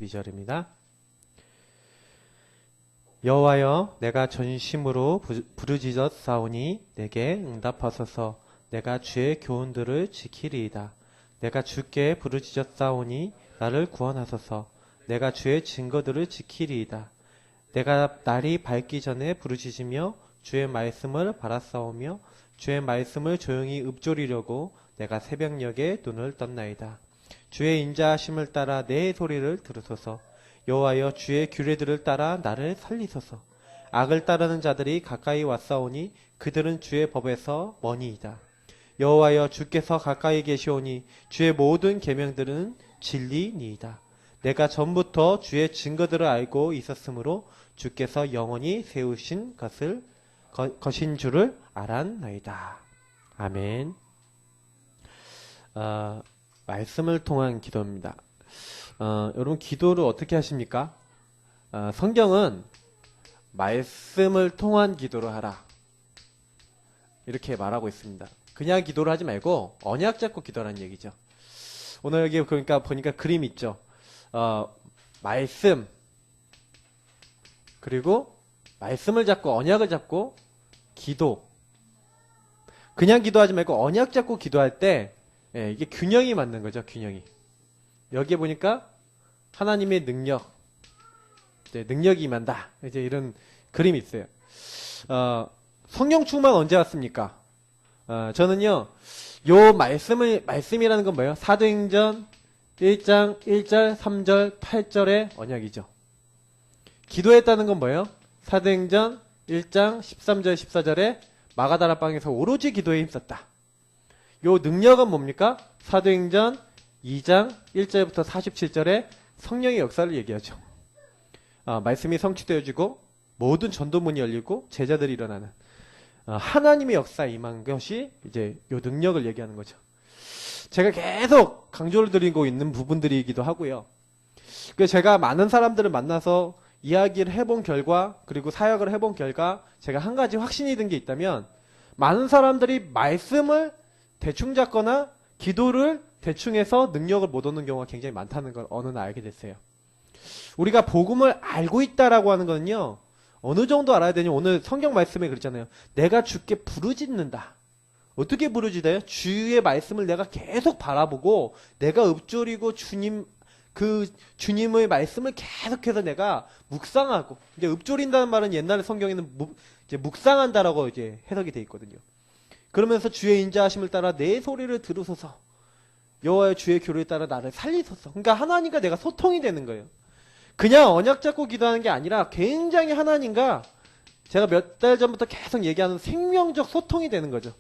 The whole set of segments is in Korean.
22절입니다. 여호와여, 내가 전심으로 부르짖었사오니 내게 응답하소서. 내가 주의 교훈들을 지키리이다. 내가 주께 부르짖었사오니 나를 구원하소서. 내가 주의 증거들을 지키리이다. 내가 날이 밝기 전에 부르짖으며 주의 말씀을 바라싸우며 주의 말씀을 조용히 읊조리려고 내가 새벽녘에 눈을 떴나이다. 주의 인자하심을 따라 내 소리를 들으소서. 여호와여, 주의 규례들을 따라 나를 살리소서. 악을 따르는 자들이 가까이 왔사오니 그들은 주의 법에서 머니이다. 여호와여, 주께서 가까이 계시오니 주의 모든 계명들은 진리니이다. 내가 전부터 주의 증거들을 알고 있었으므로 주께서 영원히 세우신 것인 줄을 알았나이다. 아멘. 말씀을 통한 기도입니다. 여러분, 기도를 어떻게 하십니까? 성경은 말씀을 통한 기도를 하라, 이렇게 말하고 있습니다. 그냥 기도를 하지 말고 언약 잡고 기도하라는 얘기죠. 오늘 여기 그러니까 보니까 그림 있죠. 말씀, 그리고 말씀을 잡고 언약을 잡고 기도. 그냥 기도하지 말고 언약 잡고 기도할 때 이게 균형이 맞는 거죠. 균형이. 여기에 보니까 하나님의 능력, 능력이 임한다, 이제 이런 그림이 있어요. 성령 충만 언제 왔습니까? 저는요, 요 말씀이라는 건 뭐예요? 사도행전 1장 1절, 3절, 8절의 언약이죠. 기도했다는 건 뭐예요? 사도행전 1장 13절, 14절에 마가다라 방에서 오로지 기도에 힘썼다. 요 능력은 뭡니까? 사도행전 2장 1절부터 47절에 성령의 역사를 얘기하죠. 말씀이 성취되어지고 모든 전도문이 열리고 제자들이 일어나는 하나님의 역사에 임한 것이 이제 요 능력을 얘기하는 거죠. 제가 계속 강조를 드리고 있는 부분들이기도 하고요. 그래서 제가 많은 사람들을 만나서 이야기를 해본 결과, 그리고 사역을 해본 결과 제가 한 가지 확신이 든 게 있다면, 많은 사람들이 말씀을 대충 잡거나 기도를 대충 해서 능력을 못 얻는 경우가 굉장히 많다는 걸 어느 날 알게 됐어요. 우리가 복음을 알고 있다라고 하는 거는요, 어느 정도 알아야 되냐. 오늘 성경 말씀에 그랬잖아요. 내가 주께 부르짖는다. 어떻게 부르짖어요? 주의 말씀을 내가 계속 바라보고 내가 읊조리고 주님의 말씀을 계속해서 내가 묵상하고, 이제 읊조린다는 말은 옛날에 성경에는 이제 묵상한다라고 이제 해석이 돼 있거든요. 그러면서 주의 인자하심을 따라 내 소리를 들으소서. 여호와의 주의 교를 따라 나를 살리소서. 그러니까 하나님과 내가 소통이 되는 거예요. 그냥 언약 잡고 기도하는 게 아니라 굉장히 하나님과 제가 몇 달 전부터 계속 얘기하는 생명적 소통이 되는 거죠.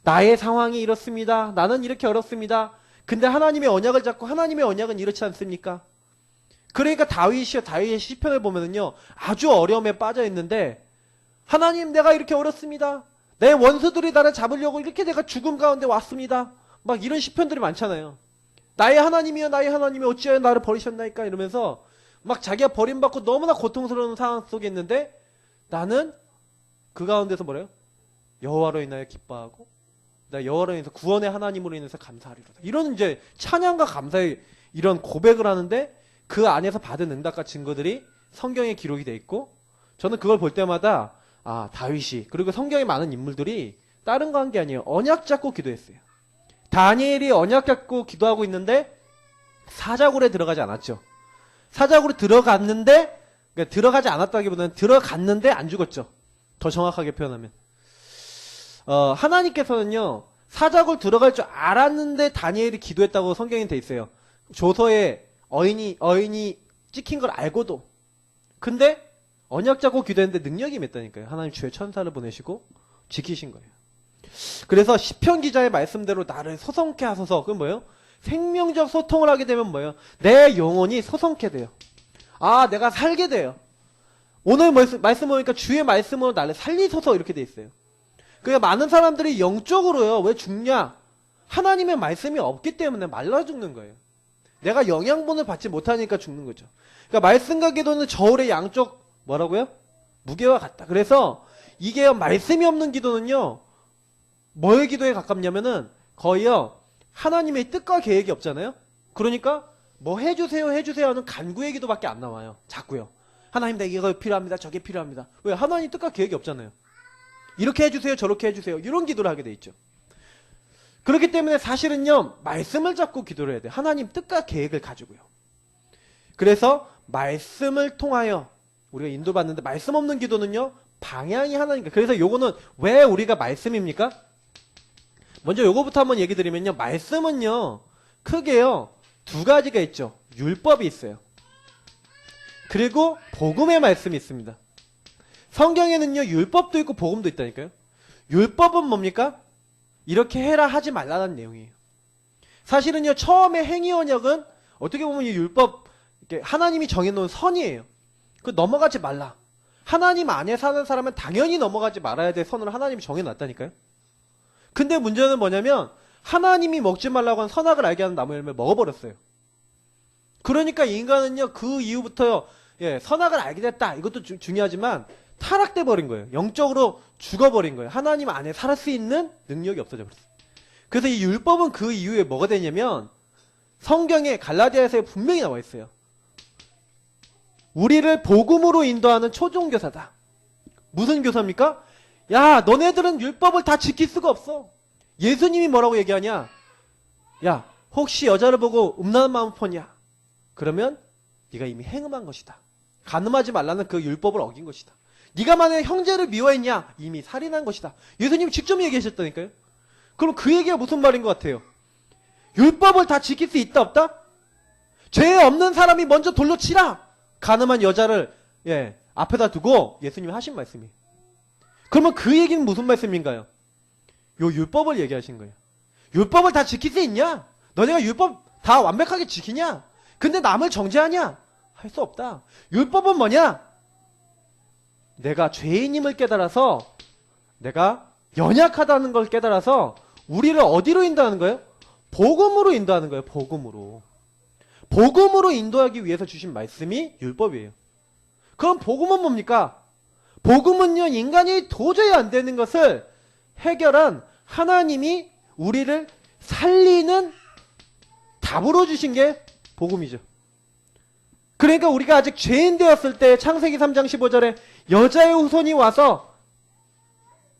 나의 상황이 이렇습니다. 나는 이렇게 어렵습니다. 근데 하나님의 언약을 잡고, 하나님의 언약은 이렇지 않습니까? 그러니까 다윗의 시편을 보면은요, 아주 어려움에 빠져 있는데, 하나님, 내가 이렇게 어렵습니다. 내 원수들이 나를 잡으려고 이렇게 내가 죽음 가운데 왔습니다. 막 이런 시편들이 많잖아요. 나의 하나님이여, 나의 하나님이 어찌하여 나를 버리셨나이까? 이러면서 막 자기가 버림받고 너무나 고통스러운 상황 속에 있는데, 나는 그 가운데서 뭐래요? 여호와로 인하여 기뻐하고 나 여호와로 인해서 구원의 하나님으로 인해서 감사하리로다. 이런 이제 찬양과 감사의 이런 고백을 하는데, 그 안에서 받은 응답과 증거들이 성경에 기록이 돼 있고, 저는 그걸 볼 때마다 다윗이, 그리고 성경에 많은 인물들이 다른 거 한 게 아니에요. 언약 잡고 기도했어요. 다니엘이 언약 잡고 기도하고 있는데 사자굴에 들어가지 않았죠. 사자굴에 들어갔는데, 그러니까 들어가지 않았다기보다는 들어갔는데 안 죽었죠. 더 정확하게 표현하면. 하나님께서는요, 사자굴 들어갈 줄 알았는데 다니엘이 기도했다고 성경에 돼 있어요. 조서에 어인이 찍힌 걸 알고도. 근데 언약 잡고 기도했는데 능력이 임했다니까요. 하나님 주의 천사를 보내시고 지키신 거예요. 그래서 시편 기자의 말씀대로 나를 소성케 하소서. 그건 뭐예요? 생명적 소통을 하게 되면 뭐예요? 내 영혼이 소성케 돼요. 내가 살게 돼요. 오늘 말씀 보니까 주의 말씀으로 나를 살리소서 이렇게 돼 있어요. 그러니까 많은 사람들이 영적으로요, 왜 죽냐? 하나님의 말씀이 없기 때문에 말라 죽는 거예요. 내가 영양분을 받지 못하니까 죽는 거죠. 그러니까 말씀과 기도는 저울의 양쪽 뭐라고요? 무게와 같다. 그래서 이게 말씀이 없는 기도는요, 뭐의 기도에 가깝냐면은 거의요, 하나님의 뜻과 계획이 없잖아요. 그러니까 뭐 해주세요 해주세요 하는 간구의 기도밖에 안 나와요. 자꾸요. 하나님 내게 이거 필요합니다. 저게 필요합니다. 왜? 하나님 뜻과 계획이 없잖아요. 이렇게 해주세요 저렇게 해주세요 이런 기도를 하게 돼 있죠. 그렇기 때문에 사실은요 말씀을 잡고 기도를 해야 돼요. 하나님 뜻과 계획을 가지고요. 그래서 말씀을 통하여 우리가 인도받는데 말씀 없는 기도는요 방향이 하나니까. 그래서 요거는 왜 우리가 말씀입니까? 먼저 요거부터 한번 얘기 드리면요. 말씀은요 크게요 두 가지가 있죠. 율법이 있어요. 그리고 복음의 말씀이 있습니다. 성경에는요 율법도 있고 복음도 있다니까요. 율법은 뭡니까? 이렇게 해라 하지 말라는 내용이에요. 사실은요 처음에 행위 언약은 어떻게 보면 이 율법 하나님이 정해놓은 선이에요. 그 넘어가지 말라. 하나님 안에 사는 사람은 당연히 넘어가지 말아야 될 선을 하나님이 정해놨다니까요. 근데 문제는 뭐냐면 하나님이 먹지 말라고 한 선악을 알게 하는 나무 열매를 먹어버렸어요. 그러니까 인간은요 그 이후부터요 선악을 알게 됐다. 이것도 중요하지만 타락돼 버린 거예요. 영적으로 죽어버린 거예요. 하나님 안에 살 수 있는 능력이 없어져 버렸어요. 그래서 이 율법은 그 이후에 뭐가 되냐면 성경에 갈라디아서에 분명히 나와 있어요. 우리를 복음으로 인도하는 초종교사다. 무슨 교사입니까? 야 너네들은 율법을 다 지킬 수가 없어. 예수님이 뭐라고 얘기하냐? 야 혹시 여자를 보고 음란한 마음을 폈냐? 그러면 네가 이미 행음한 것이다. 간음하지 말라는 그 율법을 어긴 것이다. 네가 만약에 형제를 미워했냐? 이미 살인한 것이다. 예수님이 직접 얘기하셨다니까요. 그럼 그 얘기가 무슨 말인 것 같아요? 율법을 다 지킬 수 있다 없다? 죄 없는 사람이 먼저 돌로 치라. 간음한 여자를 앞에다 두고 예수님이 하신 말씀이에요. 그러면 그 얘기는 무슨 말씀인가요? 요 율법을 얘기하신 거예요. 율법을 다 지킬 수 있냐? 너네가 율법 다 완벽하게 지키냐? 근데 남을 정죄하냐? 할 수 없다. 율법은 뭐냐? 내가 죄인임을 깨달아서 내가 연약하다는 걸 깨달아서 우리를 어디로 인도하는 거예요? 복음으로 인도하는 거예요. 복음으로. 복음으로 인도하기 위해서 주신 말씀이 율법이에요. 그럼 복음은 뭡니까? 복음은요 인간이 도저히 안 되는 것을 해결한 하나님이 우리를 살리는 답으로 주신 게 복음이죠. 그러니까 우리가 아직 죄인 되었을 때 창세기 3장 15절에 여자의 후손이 와서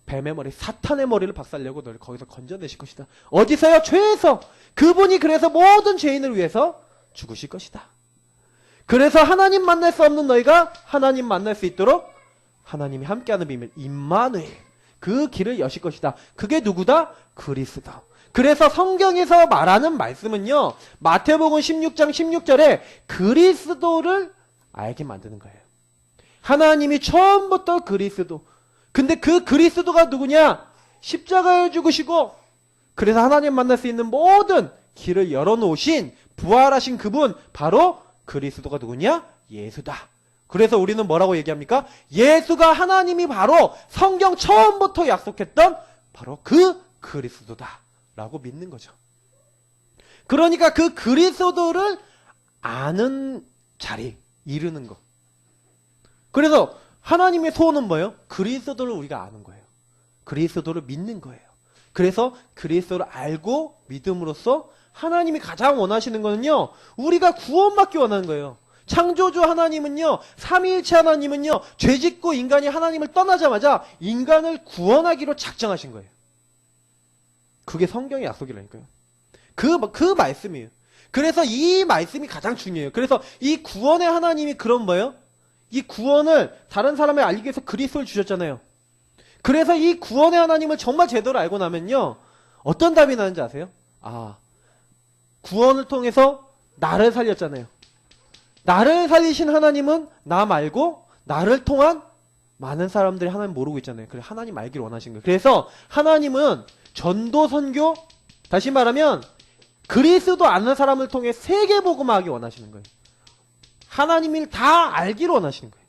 뱀의 머리, 사탄의 머리를 박살내고 너를 거기서 건져내실 것이다. 어디서요? 죄에서. 그분이 그래서 모든 죄인을 위해서 죽으실 것이다. 그래서 하나님 만날 수 없는 너희가 하나님 만날 수 있도록 하나님이 함께하는 비밀 임마누엘 그 길을 여실 것이다. 그게 누구다? 그리스도. 그래서 성경에서 말하는 말씀은요 마태복음 16장 16절에 그리스도를 알게 만드는 거예요. 하나님이 처음부터 그리스도. 근데 그 그리스도가 누구냐? 십자가에 죽으시고 그래서 하나님 만날 수 있는 모든 길을 열어놓으신 부활하신 그분 바로 그리스도가 누구냐? 예수다. 그래서 우리는 뭐라고 얘기합니까? 예수가 하나님이 바로 성경 처음부터 약속했던 바로 그 그리스도다 라고 믿는 거죠. 그러니까 그 그리스도를 아는 자리 이르는 거. 그래서 하나님의 소원은 뭐예요? 그리스도를 우리가 아는 거예요. 그리스도를 믿는 거예요. 그래서 그리스도를 알고 믿음으로써 하나님이 가장 원하시는 거는요 우리가 구원받기 원하는 거예요. 창조주 하나님은요 삼위일체 하나님은요 죄짓고 인간이 하나님을 떠나자마자 인간을 구원하기로 작정하신 거예요. 그게 성경의 약속이라니까요. 그 말씀이에요. 그래서 이 말씀이 가장 중요해요. 그래서 이 구원의 하나님이 그런 뭐예요? 이 구원을 다른 사람에 알리기 위해서 그리스도를 주셨잖아요. 그래서 이 구원의 하나님을 정말 제대로 알고 나면요 어떤 답이 나는지 아세요? 아, 구원을 통해서 나를 살렸잖아요. 나를 살리신 하나님은 나 말고 나를 통한 많은 사람들이 하나님 모르고 있잖아요. 그래서 하나님 알기를 원하신 거예요. 그래서 하나님은 전도 선교, 다시 말하면 그리스도 아는 사람을 통해 세계복음화하기 원하시는 거예요. 하나님을 다 알기를 원하시는 거예요.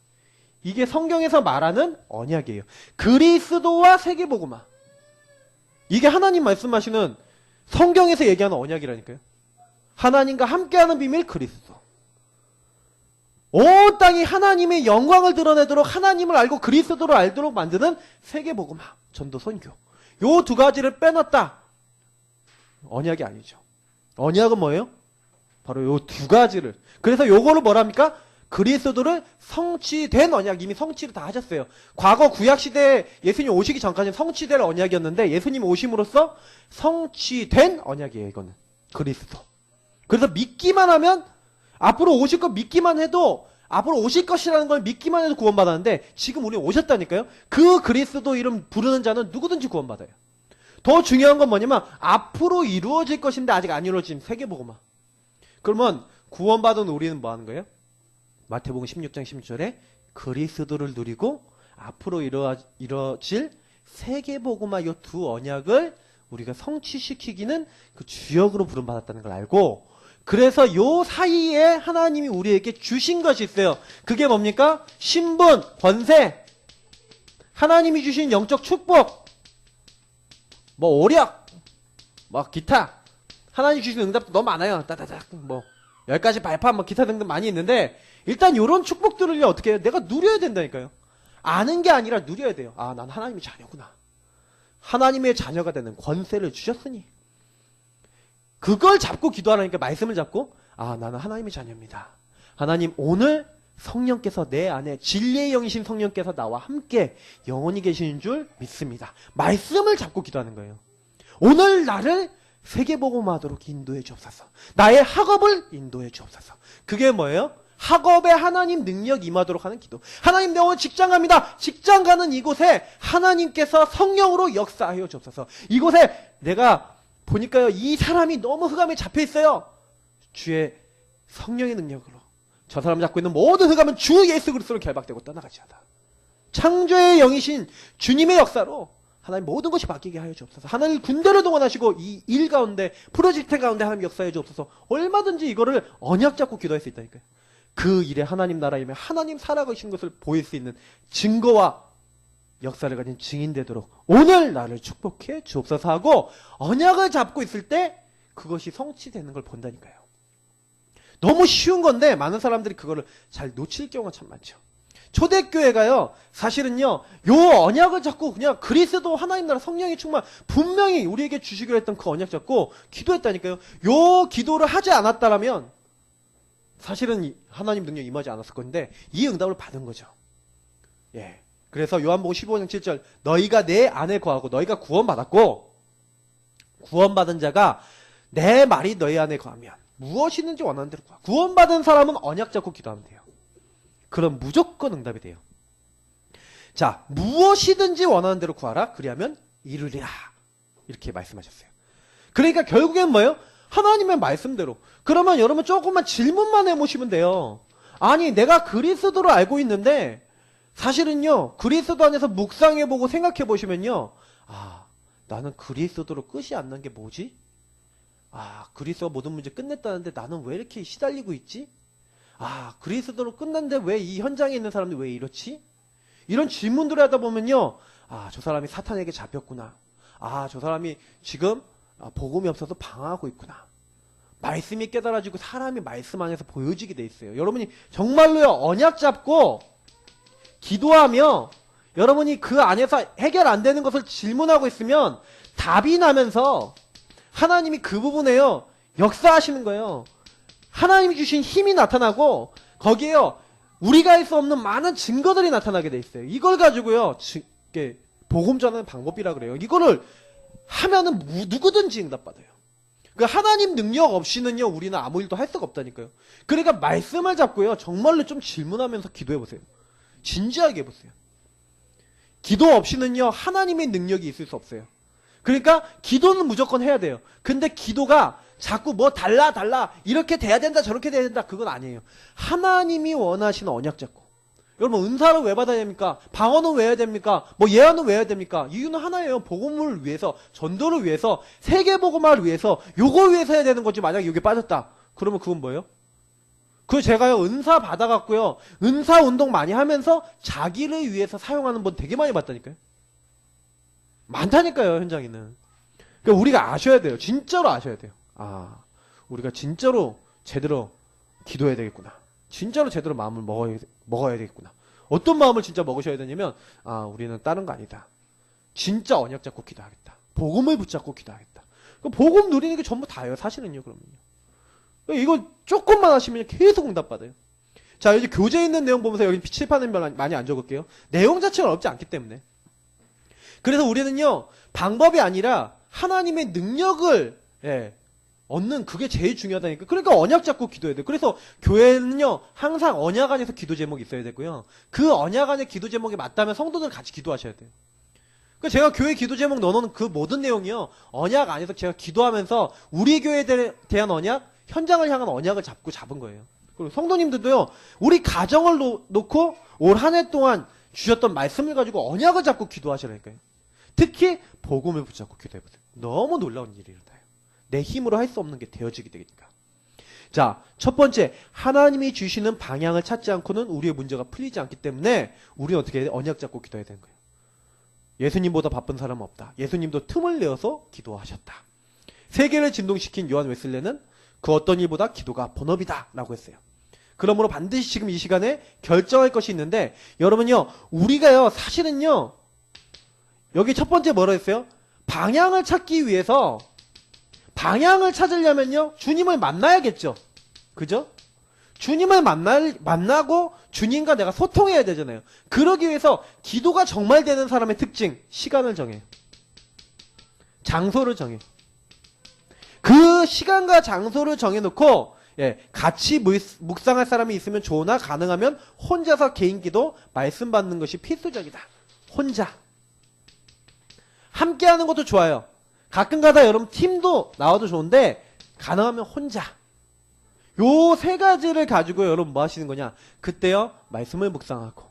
이게 성경에서 말하는 언약이에요. 그리스도와 세계복음화. 이게 하나님 말씀하시는 성경에서 얘기하는 언약이라니까요. 하나님과 함께하는 비밀 그리스도. 온 땅이 하나님의 영광을 드러내도록 하나님을 알고 그리스도를 알도록 만드는 세계복음화, 전도 선교. 요 두 가지를 빼놨다. 언약이 아니죠. 언약은 뭐예요? 바로 요 두 가지를. 그래서 요거를 뭐랍니까? 그리스도를 성취된 언약, 이미 성취를 다 하셨어요. 과거 구약시대에 예수님 오시기 전까지는 성취될 언약이었는데 예수님 오심으로써 성취된 언약이에요, 이거는. 그리스도. 그래서 믿기만 하면, 앞으로 오실 것 믿기만 해도, 앞으로 오실 것이라는 걸 믿기만 해도 구원받았는데, 지금 우리 오셨다니까요? 그 그리스도 이름 부르는 자는 누구든지 구원받아요. 더 중요한 건 뭐냐면, 앞으로 이루어질 것인데 아직 안 이루어진 세계복음화. 그러면 구원받은 우리는 뭐 하는 거예요? 마태복음 16장 16절에 그리스도를 누리고 앞으로 이루어질 세계복음화 이 두 언약을 우리가 성취시키기는 그 주역으로 부름받았다는 걸 알고, 그래서 요 사이에 하나님이 우리에게 주신 것이 있어요. 그게 뭡니까? 신분, 권세, 하나님이 주신 영적 축복, 뭐 오력, 뭐 기타, 하나님이 주신 응답도 너무 많아요. 따다닥 뭐 10가지 발판, 뭐 기타 등등 많이 있는데, 일단 요런 축복들을 어떻게 해요? 내가 누려야 된다니까요. 아는 게 아니라 누려야 돼요. 아, 난 하나님의 자녀구나. 하나님의 자녀가 되는 권세를 주셨으니 그걸 잡고 기도하라니까, 말씀을 잡고, 아, 나는 하나님의 자녀입니다. 하나님, 오늘 성령께서 내 안에, 진리의 영이신 성령께서 나와 함께 영원히 계시는 줄 믿습니다. 말씀을 잡고 기도하는 거예요. 오늘 나를 세계복음화하도록 인도해 주옵소서. 나의 학업을 인도해 주옵소서. 그게 뭐예요? 학업에 하나님 능력 임하도록 하는 기도. 하나님, 내가 오늘 직장 갑니다. 직장 가는 이곳에 하나님께서 성령으로 역사하여 주옵소서. 이곳에 내가 보니까요, 이 사람이 너무 흑암에 잡혀 있어요. 주의 성령의 능력으로 저 사람 잡고 있는 모든 흑암은 주 예수 그리스도로 결박되고 떠나가지 하다. 창조의 영이신 주님의 역사로 하나님 모든 것이 바뀌게 하여 주옵소서. 하나님 군대를 동원하시고 이 일 가운데, 프로젝트 가운데 하나님 역사해 주옵소서. 얼마든지 이거를 언약 잡고 기도할 수 있다니까요. 그 일에 하나님 나라임에 하나님 살아가신 것을 보일 수 있는 증거와 역사를 가진 증인 되도록 오늘 나를 축복해 주옵소서 하고 언약을 잡고 있을 때 그것이 성취되는 걸 본다니까요. 너무 쉬운 건데 많은 사람들이 그거를 잘 놓칠 경우가 참 많죠. 초대교회가요, 사실은요, 요 언약을 잡고 그냥 그리스도 하나님 나라 성령의 충만 분명히 우리에게 주시기로 했던 그 언약 잡고 기도했다니까요. 요 기도를 하지 않았다라면 사실은 하나님 능력 임하지 않았을 건데 이 응답을 받은 거죠. 예. 그래서 요한복음 15장 7절, 너희가 내 안에 거하고, 너희가 구원받았고 구원받은 자가 내 말이 너희 안에 거하면 무엇이든지 원하는 대로 구하. 구원받은 사람은 언약 잡고 기도하면 돼요. 그럼 무조건 응답이 돼요. 자, 무엇이든지 원하는 대로 구하라. 그리하면 이루리라. 이렇게 말씀하셨어요. 그러니까 결국엔 뭐예요? 하나님의 말씀대로. 그러면 여러분 조금만 질문만 해보시면 돼요. 아니, 내가 그리스도로 알고 있는데 사실은요, 그리스도 안에서 묵상해보고 생각해보시면요, 아, 나는 그리스도로 끝이 안 난 게 뭐지? 아, 그리스도가 모든 문제 끝냈다는데 나는 왜 이렇게 시달리고 있지? 아, 그리스도로 끝났는데 왜 이 현장에 있는 사람들 왜 이렇지? 이런 질문들을 하다 보면요, 아, 저 사람이 사탄에게 잡혔구나. 아, 저 사람이 지금 복음이 없어서 방황하고 있구나. 말씀이 깨달아지고 사람이 말씀 안에서 보여지게 돼 있어요. 여러분이 정말로요, 언약 잡고 기도하며 여러분이 그 안에서 해결 안 되는 것을 질문하고 있으면 답이 나면서 하나님이 그 부분에요, 역사하시는 거예요. 하나님이 주신 힘이 나타나고 거기에요, 우리가 할 수 없는 많은 증거들이 나타나게 돼 있어요. 이걸 가지고요, 복음 전하는 방법이라 그래요. 이거를 하면은 누구든지 응답받아요. 그러니까 하나님 능력 없이는요, 우리는 아무 일도 할 수가 없다니까요. 그러니까 말씀을 잡고요, 정말로 좀 질문하면서 기도해 보세요. 진지하게 해보세요. 기도 없이는요, 하나님의 능력이 있을 수 없어요. 그러니까 기도는 무조건 해야 돼요. 근데 기도가 자꾸 뭐 달라 이렇게 돼야 된다 저렇게 돼야 된다, 그건 아니에요. 하나님이 원하시는 언약 잡고. 여러분, 은사를 왜 받아야 됩니까? 방언은 왜 해야 됩니까? 뭐 예언은 왜 해야 됩니까? 이유는 하나예요. 복음을 위해서, 전도를 위해서, 세계복음화를 위해서, 요걸 위해서 해야 되는 거지. 만약에 여기 빠졌다 그러면 그건 뭐예요? 그 제가요, 은사 받아갖고요, 은사 운동 많이 하면서 자기를 위해서 사용하는 분 되게 많이 봤다니까요. 많다니까요, 현장에는. 그러니까 우리가 아셔야 돼요. 진짜로 아셔야 돼요. 아, 우리가 진짜로 제대로 기도해야 되겠구나. 진짜로 제대로 마음을 먹어야 되겠구나. 어떤 마음을 진짜 먹으셔야 되냐면, 아, 우리는 다른 거 아니다. 진짜 언약 잡고 기도하겠다. 복음을 붙잡고 기도하겠다. 그 복음 누리는 게 전부 다예요, 사실은요, 그러면요. 이거 조금만 하시면 계속 응답받아요. 자, 이제 교재에 있는 내용 보면서 여기 칠판은 많이 안 적을게요. 내용 자체가 어렵지 않기 때문에. 그래서 우리는요, 방법이 아니라 하나님의 능력을, 얻는 그게 제일 중요하다니까. 그러니까 언약 잡고 기도해야 돼요. 그래서 교회는요, 항상 언약 안에서 기도 제목이 있어야 되고요. 그 언약 안에 기도 제목이 맞다면 성도들 같이 기도하셔야 돼요. 그러니까 제가 교회 기도 제목 넣어놓은 그 모든 내용이요, 언약 안에서 제가 기도하면서 우리 교회에 대한 언약, 현장을 향한 언약을 잡은 거예요. 그리고 성도님들도요, 우리 가정을 놓고 올 한 해 동안 주셨던 말씀을 가지고 언약을 잡고 기도하시라니까요. 특히 복음을 붙잡고 기도해보세요. 너무 놀라운 일이 일어나요. 내 힘으로 할 수 없는 게 되어지게 되니까. 자, 첫 번째, 하나님이 주시는 방향을 찾지 않고는 우리의 문제가 풀리지 않기 때문에 우리는 어떻게 해야 돼? 언약 잡고 기도해야 되는 거예요. 예수님보다 바쁜 사람은 없다. 예수님도 틈을 내어서 기도하셨다. 세계를 진동시킨 요한 웨슬레는 그 어떤 일보다 기도가 본업이다 라고 했어요. 그러므로 반드시 지금 이 시간에 결정할 것이 있는데, 여러분요, 우리가요, 사실은요, 여기 첫 번째 뭐라 했어요? 방향을 찾기 위해서, 방향을 찾으려면요, 주님을 만나야겠죠. 그죠? 주님을 만나고 주님과 내가 소통해야 되잖아요. 그러기 위해서 기도가 정말 되는 사람의 특징, 시간을 정해요. 장소를 정해요. 그 시간과 장소를 정해놓고, 같이 묵상할 사람이 있으면 좋으나 가능하면 혼자서 개인 기도, 말씀 받는 것이 필수적이다. 혼자. 함께 하는 것도 좋아요. 가끔가다 여러분 팀도 나와도 좋은데 가능하면 혼자. 요 세 가지를 가지고 여러분 뭐 하시는 거냐? 그때요 말씀을 묵상하고,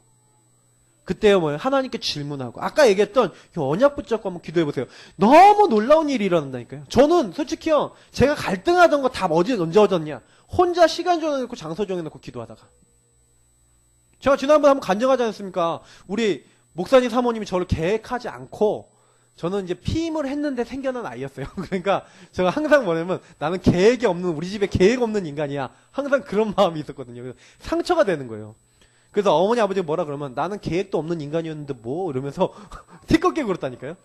그때요 뭐예요? 하나님께 질문하고, 아까 얘기했던 언약 붙잡고 한번 기도해보세요. 너무 놀라운 일이 일어난다니까요. 저는 솔직히요, 제가 갈등하던 거 다 언제 얻었냐? 혼자 시간 정해놓고 장소 정해놓고 기도하다가. 제가 지난번에 한번 간증하지 않았습니까? 우리 목사님 사모님이 저를 계획하지 않고, 저는 이제 피임을 했는데 생겨난 아이였어요. 그러니까 제가 항상 뭐냐면, 나는 계획이 없는, 우리 집에 계획 없는 인간이야. 항상 그런 마음이 있었거든요. 그래서 상처가 되는 거예요. 그래서 어머니 아버지가 뭐라 그러면, 나는 계획도 없는 인간이었는데 뭐 이러면서 티끌게 굴었다니까요.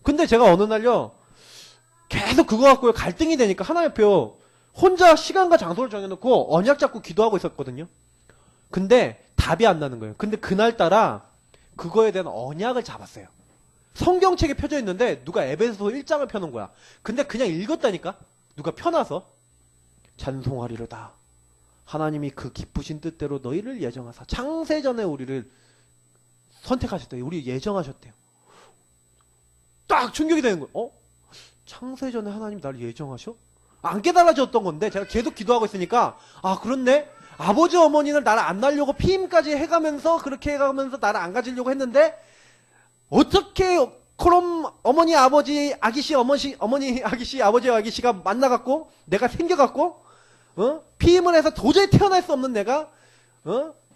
근데 제가 어느 날요, 계속 그거 갖고 갈등이 되니까 하나님 앞에요, 혼자 시간과 장소를 정해놓고 언약 잡고 기도하고 있었거든요. 근데 답이 안 나는 거예요. 근데 그날따라 그거에 대한 언약을 잡았어요. 성경책에 펴져 있는데 누가 에베소서 1장을 펴놓은 거야. 근데 그냥 읽었다니까? 누가 펴놔서. 찬송하리로다. 하나님이 그 기쁘신 뜻대로 너희를 예정하사 창세전에 우리를 선택하셨대요. 우리 예정하셨대요. 딱 충격이 되는 거예요. 창세전에 하나님 나를 예정하셔? 안 깨달아졌던 건데 제가 계속 기도하고 있으니까, 아 그렇네? 아버지 어머니는 나를 안 낳으려고 피임까지 해가면서 그렇게 해가면서 나를 안 가지려고 했는데, 어떻게 그럼 어머니 아버지 아기씨 어머니 아기씨 아버지 아기씨가 만나갖고 내가 생겨갖고 피임을 해서 도저히 태어날 수 없는 내가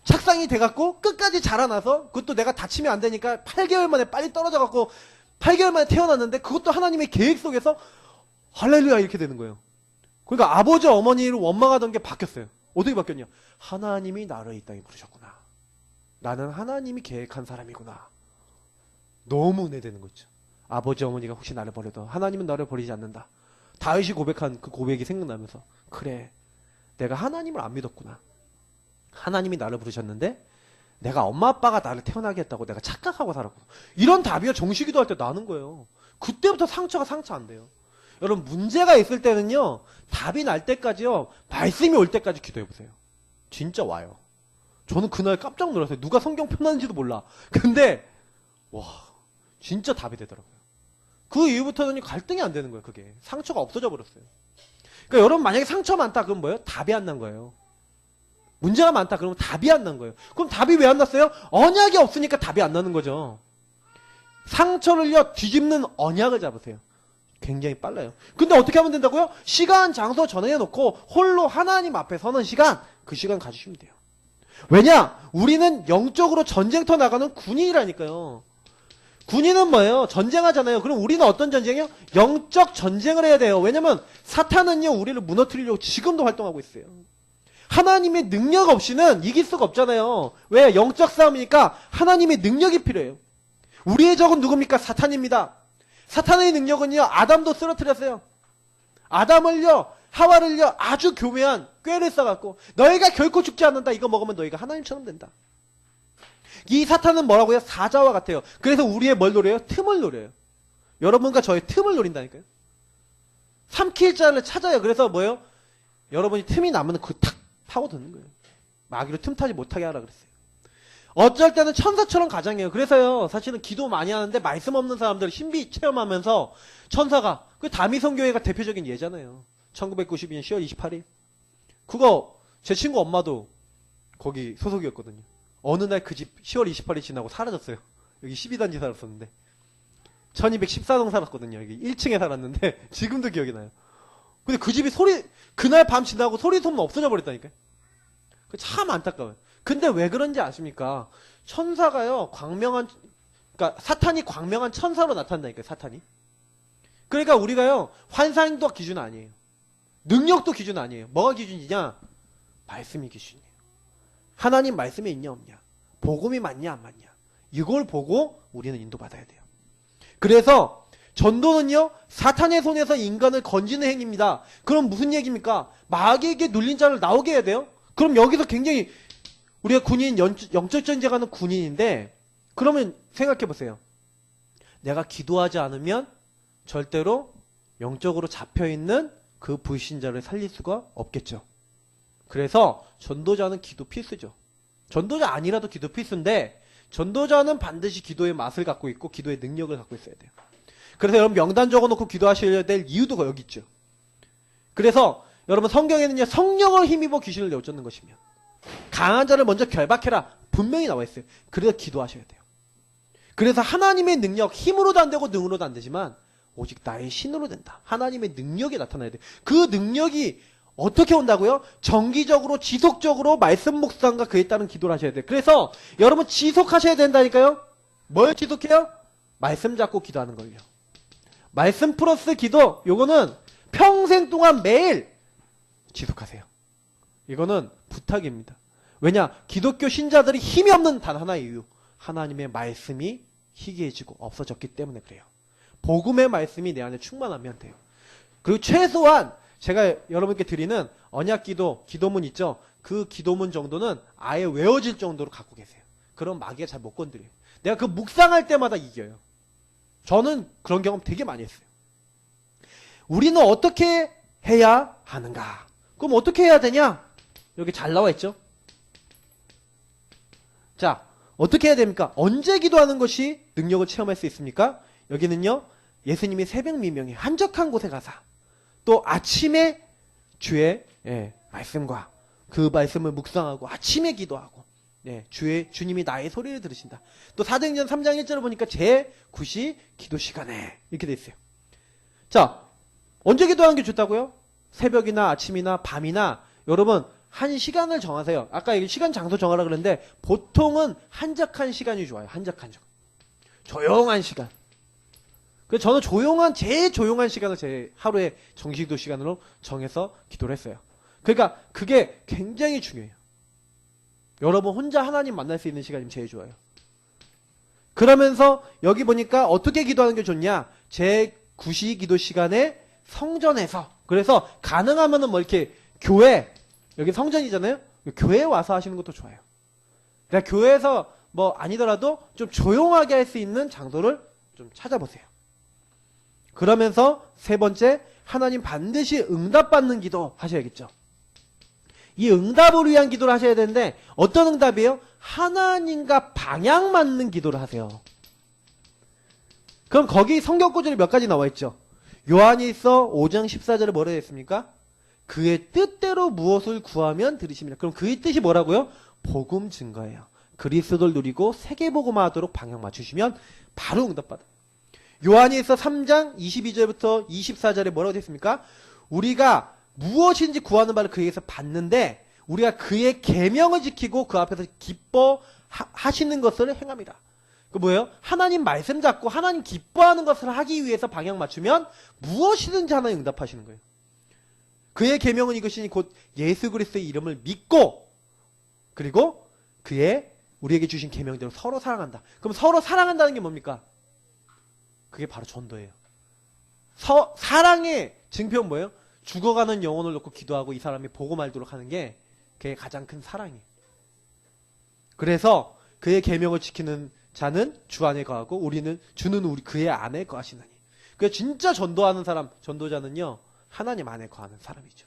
착상이 돼갖고 끝까지 자라나서, 그것도 내가 다치면 안 되니까 8개월 만에 빨리 떨어져갖고 8개월 만에 태어났는데, 그것도 하나님의 계획 속에서 할렐루야 이렇게 되는 거예요. 그러니까 아버지 어머니를 원망하던 게 바뀌었어요. 어떻게 바뀌었냐? 하나님이 나를 이 땅에 부르셨구나. 나는 하나님이 계획한 사람이구나. 너무 은혜되는 거 있죠. 아버지 어머니가 혹시 나를 버려도 하나님은 나를 버리지 않는다. 다윗이 고백한 그 고백이 생각나면서, 그래, 내가 하나님을 안 믿었구나. 하나님이 나를 부르셨는데 내가 엄마 아빠가 나를 태어나게 했다고 내가 착각하고 살았구나. 이런 답이요 정시기도 할 때 나는 거예요. 그때부터 상처가 상처 안 돼요. 여러분, 문제가 있을 때는요, 답이 날 때까지요, 말씀이 올 때까지 기도해보세요. 진짜 와요. 저는 그날 깜짝 놀랐어요. 누가 성경 펴놨는지도 몰라. 근데 와, 진짜 답이 되더라고요. 그 이후부터는 갈등이 안 되는 거예요. 그게 상처가 없어져 버렸어요. 그러니까 여러분, 만약에 상처 많다 그럼 뭐예요? 답이 안 난 거예요. 문제가 많다 그러면 답이 안 난 거예요. 그럼 답이 왜 안 났어요? 언약이 없으니까 답이 안 나는 거죠. 상처를요 뒤집는 언약을 잡으세요. 굉장히 빨라요. 근데 어떻게 하면 된다고요? 시간, 장소 정해놓고 홀로 하나님 앞에 서는 시간, 그 시간 가지시면 돼요. 왜냐? 우리는 영적으로 전쟁터 나가는 군인이라니까요. 군인은 뭐예요? 전쟁하잖아요. 그럼 우리는 어떤 전쟁이요? 영적 전쟁을 해야 돼요. 왜냐면 사탄은요, 우리를 무너뜨리려고 지금도 활동하고 있어요. 하나님의 능력 없이는 이길 수가 없잖아요. 왜? 영적 싸움이니까 하나님의 능력이 필요해요. 우리의 적은 누굽니까? 사탄입니다. 사탄의 능력은요, 아담도 쓰러뜨렸어요. 아담을요, 하와를요 아주 교묘한 꾀를 써갖고 너희가 결코 죽지 않는다. 이거 먹으면 너희가 하나님처럼 된다. 이 사탄은 뭐라고요? 사자와 같아요. 그래서 우리의 뭘 노려요? 틈을 노려요. 여러분과 저의 틈을 노린다니까요. 삼킬 자를 찾아요. 그래서 뭐예요? 여러분이 틈이 나면 그 탁 파고드는 거예요. 마귀로 틈타지 못하게 하라 그랬어요. 어쩔 때는 천사처럼 가장해요. 그래서요, 사실은 기도 많이 하는데 말씀 없는 사람들 신비 체험하면서 천사가, 그 다미성교회가 대표적인 예잖아요. 1992년 10월 28일. 그거 제 친구 엄마도 거기 소속이었거든요. 어느 날 그 집 10월 28일 지나고 사라졌어요. 여기 12단지 살았었는데. 1214동 살았거든요. 여기 1층에 살았는데 지금도 기억이 나요. 근데 그 집이 그날 밤 지나고 소리 소문 없어져 버렸다니까요. 참 안타까워요. 근데 왜 그런지 아십니까? 천사가요, 그러니까 사탄이 광명한 천사로 나타난다니까요, 사탄이. 그러니까 우리가요, 환상도 기준 아니에요. 능력도 기준 아니에요. 뭐가 기준이냐? 말씀이 기준이에요. 하나님 말씀에 있냐, 없냐? 복음이 맞냐, 안 맞냐? 이걸 보고 우리는 인도받아야 돼요. 그래서 전도는요, 사탄의 손에서 인간을 건지는 행위입니다. 그럼 무슨 얘기입니까? 마귀에게 눌린 자를 나오게 해야 돼요? 그럼 여기서 굉장히 우리가 군인, 영적 전쟁하는 군인인데, 그러면 생각해 보세요. 내가 기도하지 않으면 절대로 영적으로 잡혀있는 그 불신자를 살릴 수가 없겠죠. 그래서 전도자는 기도 필수죠. 전도자 아니라도 기도 필수인데, 전도자는 반드시 기도의 맛을 갖고 있고 기도의 능력을 갖고 있어야 돼요. 그래서 여러분 명단 적어놓고 기도하셔야 될 이유도 여기 있죠. 그래서 여러분 성경에는요, 성령을 힘입어 귀신을 내쫓는 것이며 강한 자를 먼저 결박해라 분명히 나와 있어요. 그래서 기도하셔야 돼요. 그래서 하나님의 능력, 힘으로도 안 되고 능으로도 안 되지만 오직 나의 신으로 된다. 하나님의 능력이 나타나야 돼요. 그 능력이 어떻게 온다고요? 정기적으로 지속적으로 말씀 묵상과 그에 따른 기도를 하셔야 돼요. 그래서 여러분 지속하셔야 된다니까요. 뭘 지속해요? 말씀 잡고 기도하는 걸요. 말씀 플러스 기도, 요거는 평생 동안 매일 지속하세요. 이거는 부탁입니다. 왜냐? 기독교 신자들이 힘이 없는 단 하나의 이유. 하나님의 말씀이 희귀해지고 없어졌기 때문에 그래요. 복음의 말씀이 내 안에 충만하면 돼요. 그리고 최소한 제가 여러분께 드리는 언약기도, 기도문 있죠? 그 기도문 정도는 아예 외워질 정도로 갖고 계세요. 그럼 마귀가 잘 못 건드려요. 내가 그 묵상할 때마다 이겨요. 저는 그런 경험 되게 많이 했어요. 우리는 어떻게 해야 하는가? 그럼 어떻게 해야 되냐? 여기 잘 나와 있죠? 자, 어떻게 해야 됩니까? 언제 기도하는 것이 능력을 체험할 수 있습니까? 여기는요, 예수님이 새벽 미명에 한적한 곳에 가사 또 아침에 주의 말씀과 그 말씀을 묵상하고 아침에 기도하고 주님이 나의 소리를 들으신다. 또 사도행전 3장 1절을 보니까 제9시 기도 시간에 이렇게 돼 있어요. 자, 언제 기도하는 게 좋다고요? 새벽이나 아침이나 밤이나 여러분 한 시간을 정하세요. 아까 시간 장소 정하라 그랬는데 보통은 한적한 시간이 좋아요. 한적한 시간. 조용한 시간. 그래서 저는 제일 조용한 시간을 제 하루의 정식기도 시간으로 정해서 기도를 했어요. 그러니까 그게 굉장히 중요해요. 여러분 혼자 하나님 만날 수 있는 시간이 제일 좋아요. 그러면서 여기 보니까 어떻게 기도하는 게 좋냐? 제9시 기도 시간에 성전에서, 그래서 가능하면은 뭐 이렇게 교회, 여기 성전이잖아요? 교회에 와서 하시는 것도 좋아요. 그러니까 교회에서 뭐 아니더라도 좀 조용하게 할 수 있는 장소를 좀 찾아보세요. 그러면서 세 번째, 하나님 반드시 응답받는 기도 하셔야겠죠. 이 응답을 위한 기도를 하셔야 되는데 어떤 응답이에요? 하나님과 방향 맞는 기도를 하세요. 그럼 거기 성경 구절이 몇 가지 나와 있죠. 요한일서 5장 14절에 뭐라 했습니까? 그의 뜻대로 무엇을 구하면 들으십니다. 그럼 그의 뜻이 뭐라고요? 복음 증거예요. 그리스도를 누리고 세계복음화하도록 방향 맞추시면 바로 응답받아요. 요한일서 3장 22절부터 24절에 뭐라고 됐습니까? 우리가 무엇인지 구하는 바를 그에게서 받는데 우리가 그의 계명을 지키고 그 앞에서 기뻐하시는 것을 행합니다. 그 뭐예요? 하나님 말씀 잡고 하나님 기뻐하는 것을 하기 위해서 방향 맞추면 무엇이든지 하나님 응답하시는 거예요. 그의 계명은 이것이니 곧 예수 그리스도의 이름을 믿고 그리고 그의 우리에게 주신 계명대로 서로 사랑한다. 그럼 서로 사랑한다는 게 뭡니까? 그게 바로 전도예요. 사랑의 증표는 뭐예요? 죽어가는 영혼을 놓고 기도하고 이 사람이 보고 말도록 하는 게 그의 가장 큰 사랑이에요. 그래서 그의 계명을 지키는 자는 주 안에 거하고 주는 그의 안에 거하시나니. 그 진짜 전도하는 사람, 전도자는요 하나님 안에 거하는 사람이죠.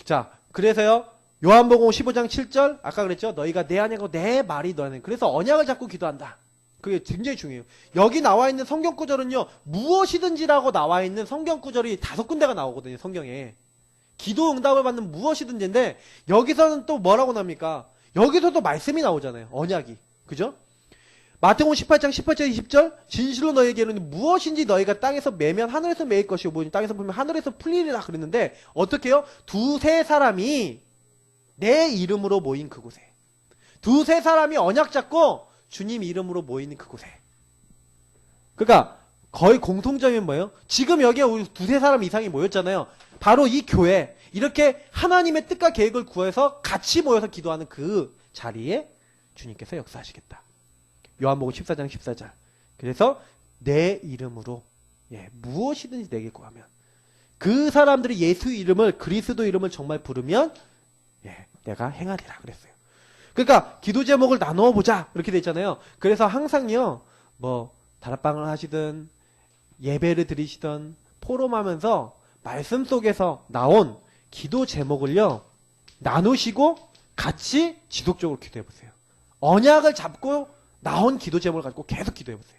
자, 그래서요 요한복음 15장 7절 아까 그랬죠. 너희가 내 안에 거하고 내 말이 너 안에. 그래서 언약을 잡고 기도한다. 그게 굉장히 중요해요. 여기 나와 있는 성경 구절은요 무엇이든지라고 나와 있는 성경 구절이 5군데가 나오거든요. 성경에 기도 응답을 받는 무엇이든지인데 여기서는 또 뭐라고 납니까? 여기서도 말씀이 나오잖아요. 언약이. 그죠? 마태복음 18장 18절 20절 진실로 너희에게 이르노니 무엇인지 너희가 땅에서 매면 하늘에서 매일 것이고 뭐니 땅에서 보면 하늘에서 풀리리라 그랬는데 어떻게 해요? 두세 사람이 내 이름으로 모인 그곳에 두세 사람이 언약 잡고 주님 이름으로 모이는 그곳에 그러니까 거의 공통점이 뭐예요? 지금 여기에 우리 두세 사람 이상이 모였잖아요. 바로 이 교회 이렇게 하나님의 뜻과 계획을 구해서 같이 모여서 기도하는 그 자리에 주님께서 역사하시겠다. 요한복음 14장 14절. 그래서 내 이름으로 무엇이든지 내게 구하면 그 사람들이 예수 이름을 그리스도 이름을 정말 부르면 내가 행하리라 그랬어요. 그러니까 기도 제목을 나누어 보자 이렇게 돼 있잖아요. 그래서 항상요 뭐 다락방을 하시든 예배를 드리시든 포럼하면서 말씀 속에서 나온 기도 제목을요 나누시고 같이 지속적으로 기도해 보세요. 언약을 잡고 나온 기도 제목을 가지고 계속 기도해 보세요.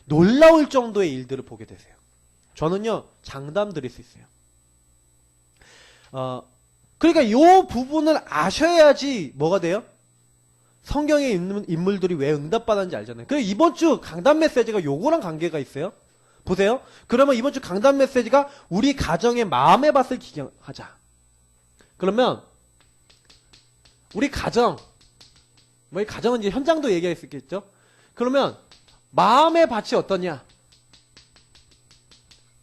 놀라울 정도의 일들을 보게 되세요. 저는요 장담 드릴 수 있어요. 그러니까 이 부분을 아셔야지 뭐가 돼요? 성경에 있는 인물들이 왜 응답받았는지 알잖아요. 그래서 이번 주 강단 메시지가 요거랑 관계가 있어요. 보세요. 그러면 이번 주 강단 메시지가 우리 가정의 마음의 밭을 기경하자. 그러면 우리 가정 뭐 이 가정은 이제 현장도 얘기할 수 있겠죠. 그러면 마음의 밭이 어떠냐?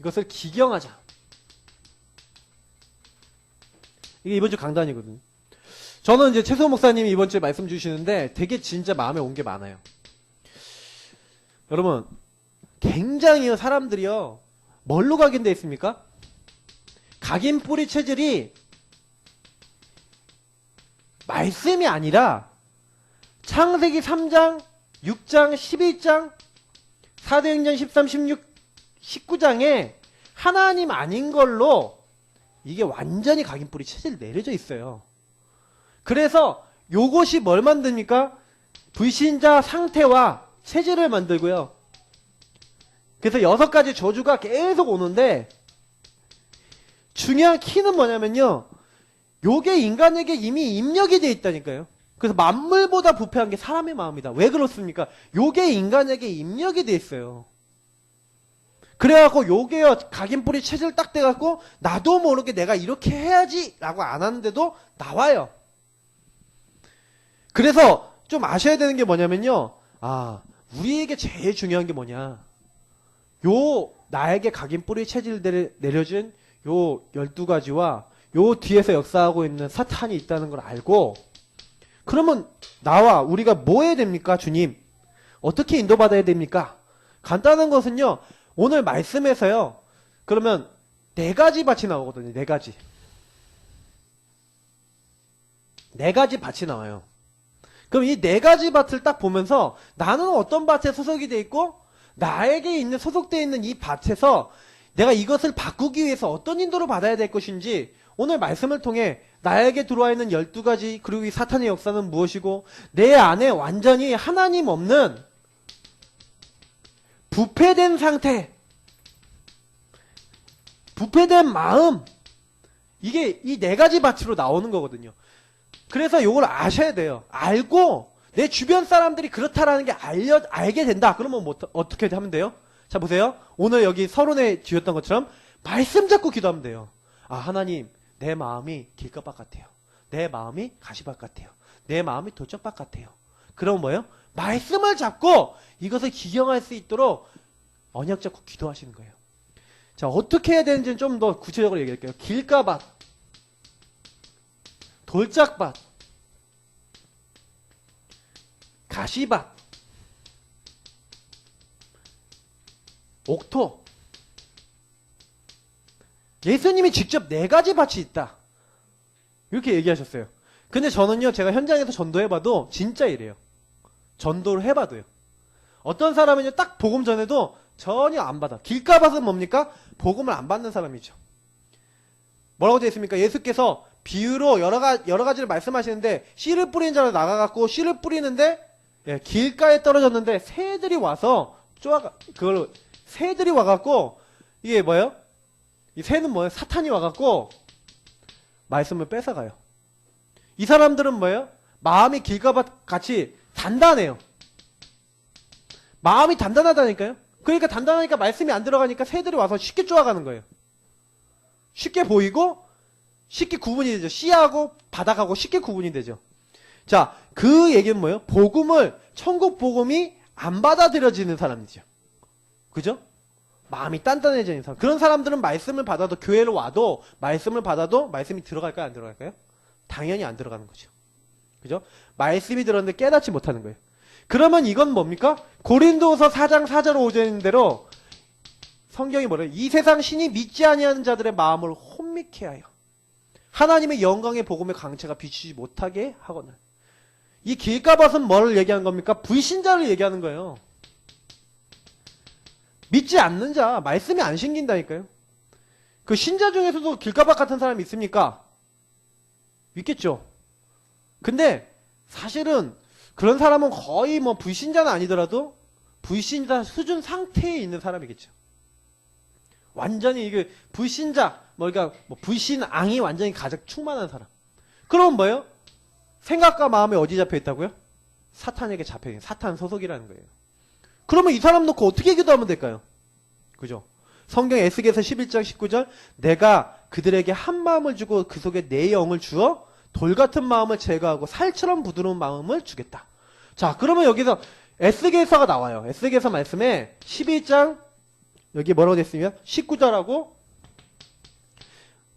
이것을 기경하자. 이게 이번 주 강단이거든요. 저는 이제 최소 목사님이 이번 주에 말씀 주시는데 되게 진짜 마음에 온 게 많아요. 여러분, 굉장히 사람들이요, 뭘로 각인되어 있습니까? 각인 뿌리 체질이 말씀이 아니라 창세기 3장, 6장, 11장, 사도행전 13, 16, 19장에 하나님 아닌 걸로 이게 완전히 각인뿌리 체질이 내려져 있어요. 그래서 요것이 뭘 만듭니까? 불신자 상태와 체질을 만들고요. 그래서 6가지 저주가 계속 오는데 중요한 키는 뭐냐면요. 요게 인간에게 이미 입력이 되어 있다니까요. 그래서 만물보다 부패한 게 사람의 마음이다. 왜 그렇습니까? 요게 인간에게 입력이 되어 있어요. 그래갖고 요게요 각인뿌리 체질 딱 돼갖고 나도 모르게 내가 이렇게 해야지 라고 안 하는데도 나와요. 그래서 좀 아셔야 되는 게 뭐냐면요. 우리에게 제일 중요한 게 뭐냐. 요 나에게 각인뿌리 체질 내려준 요 12가지와 요 뒤에서 역사하고 있는 사탄이 있다는 걸 알고 그러면 나와 우리가 뭐 해야 됩니까? 주님 어떻게 인도받아야 됩니까? 간단한 것은요. 오늘 말씀에서요. 그러면 4가지 밭이 나오거든요. 4가지. 4가지 밭이 나와요. 그럼 이 4가지 밭을 딱 보면서 나는 어떤 밭에 소속이 돼 있고 나에게 있는 소속되어 있는 이 밭에서 내가 이것을 바꾸기 위해서 어떤 인도를 받아야 될 것인지 오늘 말씀을 통해 나에게 들어와 있는 12가지 그리고 이 사탄의 역사는 무엇이고 내 안에 완전히 하나님 없는 부패된 상태, 부패된 마음, 이게 이 4가지 밭으로 나오는 거거든요. 그래서 이걸 아셔야 돼요. 알고 내 주변 사람들이 그렇다라는 게 알게 된다. 그러면 뭐 어떻게 하면 돼요? 자 보세요. 오늘 여기 서론에 지었던 것처럼 말씀 잡고 기도하면 돼요. 하나님 내 마음이 길가밭 같아요. 내 마음이 가시밭 같아요. 내 마음이 돌짝밭 같아요. 그럼 뭐예요? 말씀을 잡고 이것을 기경할 수 있도록 언약 잡고 기도하시는 거예요. 자, 어떻게 해야 되는지는 좀 더 구체적으로 얘기할게요. 길가밭, 돌짝밭, 가시밭, 옥토, 예수님이 직접 4가지 밭이 있다. 이렇게 얘기하셨어요. 근데 저는요, 제가 현장에서 전도해봐도 진짜 이래요. 전도를 해봐도요. 어떤 사람은요, 딱 복음 전에도 전혀 안 받아. 길가밭은 뭡니까? 복음을 안 받는 사람이죠. 뭐라고 되어 있습니까? 예수께서 비유로 여러 가지를 말씀하시는데, 씨를 뿌리는 자로 나가갖고 씨를 뿌리는데, 길가에 떨어졌는데, 새들이 와서 새들이 와갖고, 이게 뭐예요? 이 새는 뭐예요? 사탄이 와갖고, 말씀을 뺏어가요. 이 사람들은 뭐예요? 마음이 길가밭 같이 단단해요. 마음이 단단하다니까요? 그러니까 단단하니까 말씀이 안 들어가니까 새들이 와서 쉽게 쪼아가는 거예요. 쉽게 보이고, 쉽게 구분이 되죠. 씨하고 바닥하고 쉽게 구분이 되죠. 자, 그 얘기는 뭐예요? 천국 복음이 안 받아들여지는 사람이죠. 그죠? 마음이 단단해지는 사람. 그런 사람들은 말씀을 받아도, 교회로 와도, 말씀을 받아도, 말씀이 들어갈까요? 안 들어갈까요? 당연히 안 들어가는 거죠. 그죠? 말씀이 들었는데 깨닫지 못하는 거예요. 그러면 이건 뭡니까? 고린도서 4장 4절 5절인 대로 성경이 뭐래요? 이 세상 신이 믿지 아니하는 자들의 마음을 혼미케 하여 하나님의 영광의 복음의 강체가 비추지 못하게 하거늘. 이 길가밭은 뭐를 얘기하는 겁니까? 불신자를 얘기하는 거예요. 믿지 않는 자, 말씀이 안 신긴다니까요. 그 신자 중에서도 길가밭 같은 사람이 있습니까? 있겠죠. 근데 사실은 그런 사람은 거의 뭐 불신자는 아니더라도 불신자 수준 상태에 있는 사람이겠죠. 완전히 이게 불신자, 그러니까 불신앙이 완전히 가득 충만한 사람. 그럼 뭐예요? 생각과 마음이 어디 잡혀 있다고요? 사탄에게 잡혀 있는, 사탄 소속이라는 거예요. 그러면 이 사람 놓고 어떻게 기도하면 될까요? 그죠? 성경 에스겔서 11장 19절, 내가 그들에게 한 마음을 주고 그 속에 내 영을 주어 돌 같은 마음을 제거하고 살처럼 부드러운 마음을 주겠다. 자, 그러면 여기서 에스겔서가 나와요. 에스겔서 말씀에 11장 여기 뭐라고 됐으면 19절하고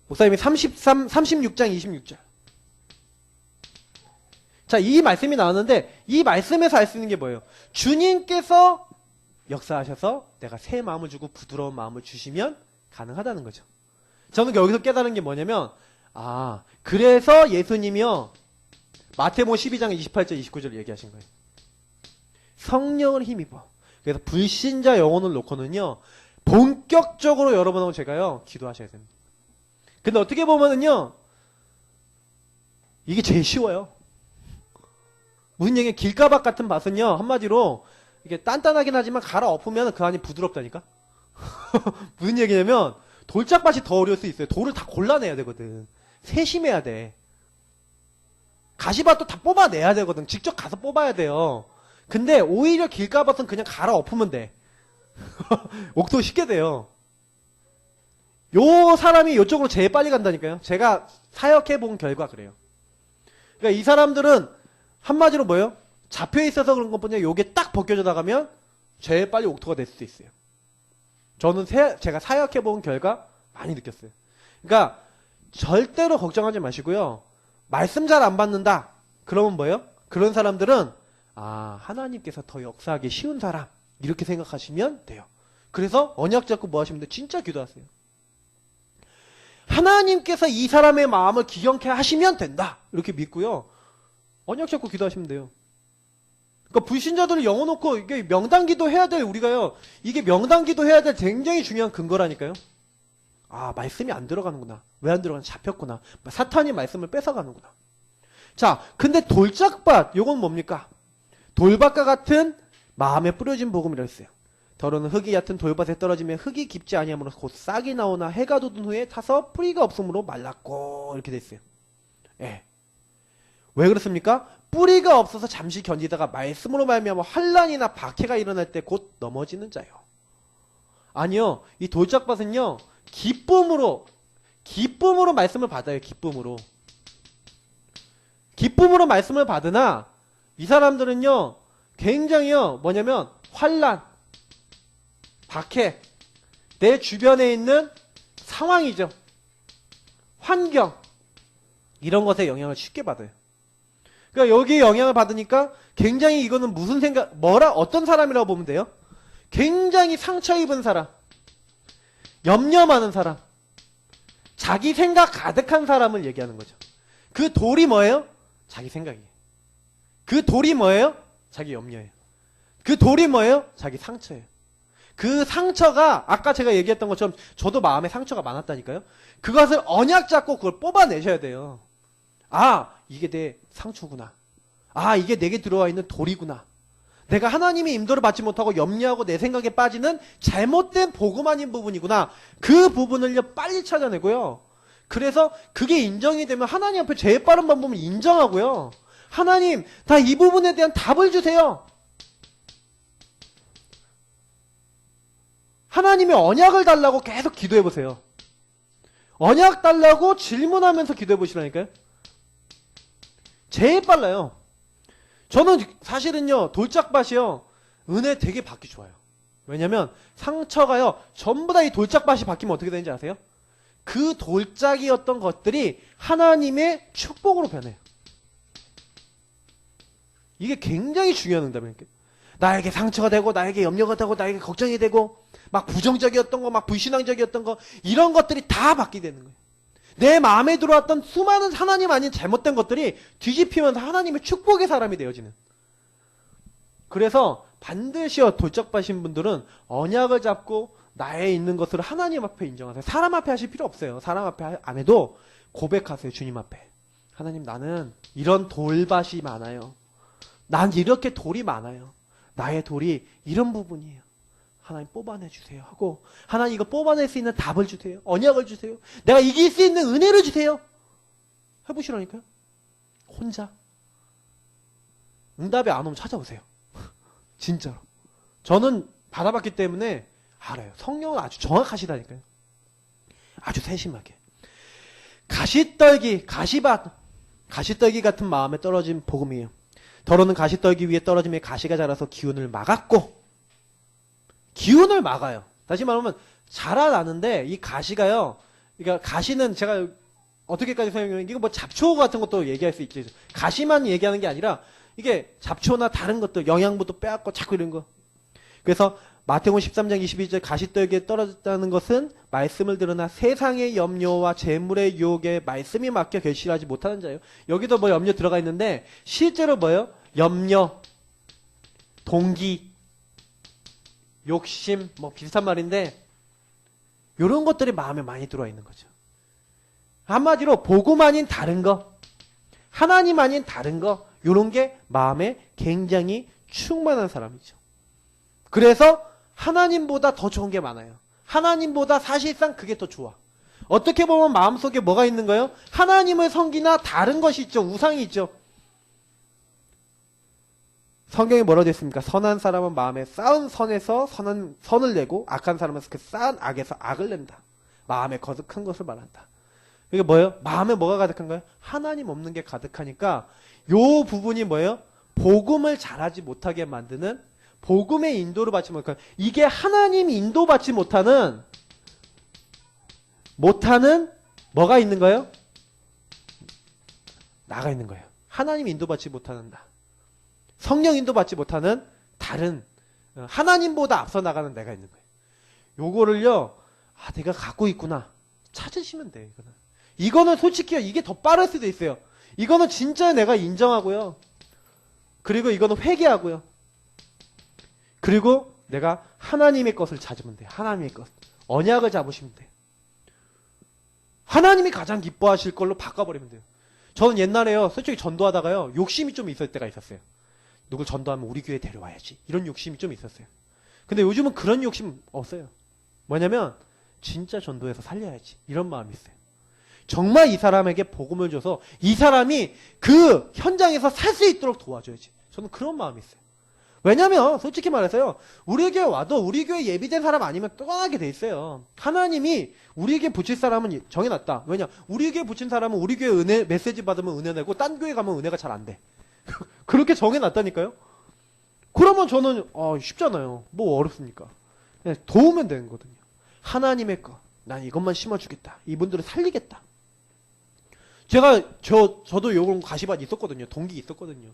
목사님이 36장 26절. 자, 이 말씀이 나왔는데 이 말씀에서 알 수 있는 게 뭐예요? 주님께서 역사하셔서 내가 새 마음을 주고 부드러운 마음을 주시면 가능하다는 거죠. 저는 여기서 깨달은 게 뭐냐면, 그래서 예수님이요, 마태복음 12장 28절 29절 얘기하신 거예요. 성령을 힘입어. 그래서 불신자 영혼을 놓고는요, 본격적으로 여러분하고 제가요, 기도하셔야 됩니다. 근데 어떻게 보면은요, 이게 제일 쉬워요. 무슨 얘기냐, 길가밭 같은 밭은요, 한마디로, 이게 단단하긴 하지만 갈아엎으면 그 안이 부드럽다니까? 무슨 얘기냐면, 돌짝밭이 더 어려울 수 있어요. 돌을 다 골라내야 되거든. 세심해야 돼. 가시밭도 다 뽑아내야 되거든. 직접 가서 뽑아야 돼요. 근데 오히려 길가밭은 그냥 갈아엎으면 돼. 옥토 쉽게 돼요. 요 사람이 이쪽으로 제일 빨리 간다니까요. 제가 사역해본 결과 그래요. 그러니까 이 사람들은 한마디로 뭐예요? 잡혀있어서 그런 것뿐이야. 요게 딱 벗겨져 나가면 제일 빨리 옥토가 될 수도 있어요. 저는 제가 사역해본 결과 많이 느꼈어요. 그러니까 절대로 걱정하지 마시고요. 말씀 잘 안 받는다. 그러면 뭐예요? 그런 사람들은 하나님께서 더 역사하기 쉬운 사람 이렇게 생각하시면 돼요. 그래서 언약 잡고 뭐 하시면 돼요? 진짜 기도하세요. 하나님께서 이 사람의 마음을 기경케 하시면 된다. 이렇게 믿고요. 언약 잡고 기도하시면 돼요. 그러니까 불신자들을 영어놓고 이게 명단기도 해야 될 우리가요. 이게 명단기도 해야 될 굉장히 중요한 근거라니까요. 말씀이 안 들어가는구나. 왜 안 들어가나? 잡혔구나. 사탄이 말씀을 뺏어가는구나. 자, 근데 돌짝밭 요건 뭡니까? 돌밭과 같은 마음에 뿌려진 복음이라 했어요. 더러는 흙이 얕은 돌밭에 떨어지면 흙이 깊지 아니하므로 곧 싹이 나오나 해가 돋은 후에 타서 뿌리가 없으므로 말랐고 이렇게 됐어요. 예. 왜 그렇습니까? 뿌리가 없어서 잠시 견디다가 말씀으로 말미암아 환난이나 박해가 일어날 때 곧 넘어지는 자요. 아니요. 이 돌짝밭은요. 기쁨으로 말씀을 받아요. 기쁨으로 말씀을 받으나 이 사람들은요. 굉장히요. 뭐냐면 환난, 박해, 내 주변에 있는 상황이죠. 환경 이런 것에 영향을 쉽게 받아요. 그러니까 여기에 영향을 받으니까 굉장히 이거는 무슨 어떤 사람이라고 보면 돼요? 굉장히 상처 입은 사람, 염려 많은 사람, 자기 생각 가득한 사람을 얘기하는 거죠. 그 돌이 뭐예요? 자기 생각이에요. 그 돌이 뭐예요? 자기 염려예요. 그 돌이 뭐예요? 자기 상처예요. 그 상처가 아까 제가 얘기했던 것처럼 저도 마음에 상처가 많았다니까요. 그것을 언약 잡고 그걸 뽑아내셔야 돼요. 아, 이게 내 상처구나. 아, 이게 내게 들어와 있는 돌이구나. 내가 하나님의 인도를 받지 못하고 염려하고 내 생각에 빠지는 잘못된 복음 아닌 부분이구나. 그 부분을요 빨리 찾아내고요. 그래서 그게 인정이 되면 하나님 앞에 제일 빠른 방법은 인정하고요. 하나님, 다 이 부분에 대한 답을 주세요. 하나님의 언약을 달라고 계속 기도해 보세요. 언약 달라고 질문하면서 기도해 보시라니까요. 제일 빨라요. 저는 사실은요, 돌짝밭이요, 은혜 되게 받기 좋아요. 왜냐면 상처가요, 전부 다 이 돌짝밭이 바뀌면 어떻게 되는지 아세요? 그 돌짝이었던 것들이 하나님의 축복으로 변해요. 이게 굉장히 중요한 응답이니까. 나에게 상처가 되고, 나에게 염려가 되고, 나에게 걱정이 되고, 막 부정적이었던 거, 막 불신앙적이었던 거, 이런 것들이 다 바뀌게 되는 거예요. 내 마음에 들어왔던 수많은 하나님 아닌 잘못된 것들이 뒤집히면서 하나님의 축복의 사람이 되어지는. 그래서 반드시요 돌짝밭인 분들은 언약을 잡고 나에 있는 것을 하나님 앞에 인정하세요. 사람 앞에 하실 필요 없어요. 사람 앞에 안 해도 고백하세요. 주님 앞에. 하나님, 나는 이런 돌밭이 많아요. 난 이렇게 돌이 많아요. 나의 돌이 이런 부분이에요. 하나님 뽑아내 주세요 하고, 하나님 이거 뽑아낼 수 있는 답을 주세요. 언약을 주세요. 내가 이길 수 있는 은혜를 주세요. 해보시라니까요. 혼자. 응답이 안 오면 찾아오세요. 진짜로. 저는 받아봤기 때문에 알아요. 성령은 아주 정확하시다니까요. 아주 세심하게. 가시떨기, 가시떨기 같은 마음에 떨어진 복음이에요. 더러는 가시떨기 위에 떨어짐에 가시가 자라서 기운을 막았고, 기운을 막아요. 다시 말하면 자라나는데 이 가시가요. 그러니까 가시는 제가 어떻게까지 설명하면 이거 뭐 잡초 같은 것도 얘기할 수 있겠죠. 가시만 얘기하는 게 아니라 이게 잡초나 다른 것들 영양분도 빼앗고 자꾸 이런 거. 그래서 마태복음 13장 22절 가시떨기에 떨어졌다는 것은 말씀을 들으나 세상의 염려와 재물의 유혹에 말씀이 맡겨 결실하지 못하는 자예요. 여기도 뭐 염려 들어가 있는데 실제로 뭐예요? 염려, 동기, 욕심, 뭐 비슷한 말인데 이런 것들이 마음에 많이 들어와 있는 거죠. 한마디로 복음 아닌 다른 거, 하나님 아닌 다른 거, 이런 게 마음에 굉장히 충만한 사람이죠. 그래서 하나님보다 더 좋은 게 많아요. 하나님보다 사실상 그게 더 좋아. 어떻게 보면 마음속에 뭐가 있는 거예요? 하나님을 섬기나 다른 것이 있죠. 우상이 있죠. 성경에 뭐라고 되어 있습니까? 선한 사람은 마음에 쌓은 선에서 선을 내고 악한 사람은 그 쌓은 악에서 악을 낸다. 마음에 거듭한 것을 말한다. 이게 뭐예요? 마음에 뭐가 가득한가요? 하나님 없는 게 가득하니까 요 부분이 뭐예요? 복음을 잘하지 못하게 만드는, 복음의 인도를 받지 못하는, 이게 하나님 인도받지 못하는 뭐가 있는 거예요? 나가 있는 거예요. 하나님 인도받지 못하는 나. 성령 인도받지 못하는 다른, 하나님보다 앞서 나가는 내가 있는 거예요. 요거를요, 아, 내가 갖고 있구나. 찾으시면 돼요, 이거는 솔직히요, 이게 더 빠를 수도 있어요. 이거는 진짜 내가 인정하고요. 그리고 이거는 회개하고요. 그리고 내가 하나님의 것을 찾으면 돼요. 하나님의 것. 언약을 잡으시면 돼요. 하나님이 가장 기뻐하실 걸로 바꿔버리면 돼요. 저는 옛날에요, 솔직히 전도하다가요, 욕심이 좀 있을 때가 있었어요. 누굴 전도하면 우리 교회에 데려와야지. 이런 욕심이 좀 있었어요. 근데 요즘은 그런 욕심 없어요. 뭐냐면 진짜 전도해서 살려야지. 이런 마음이 있어요. 정말 이 사람에게 복음을 줘서 이 사람이 그 현장에서 살 수 있도록 도와줘야지. 저는 그런 마음이 있어요. 왜냐면 솔직히 말해서요. 우리 교회 와도 우리 교회 예비된 사람 아니면 떠나게 돼 있어요. 하나님이 우리에게 붙일 사람은 정해놨다. 왜냐? 우리 교회 붙인 사람은 우리 교회 은혜 메시지 받으면 은혜 내고 딴 교회 가면 은혜가 잘 안 돼. 그렇게 정해놨다니까요. 그러면 저는 쉽잖아요. 뭐 어렵습니까? 그냥 도우면 되는 거거든요. 하나님의 거. 난 이것만 심어주겠다. 이분들을 살리겠다. 저도 요런 가시밭 있었거든요. 동기 있었거든요.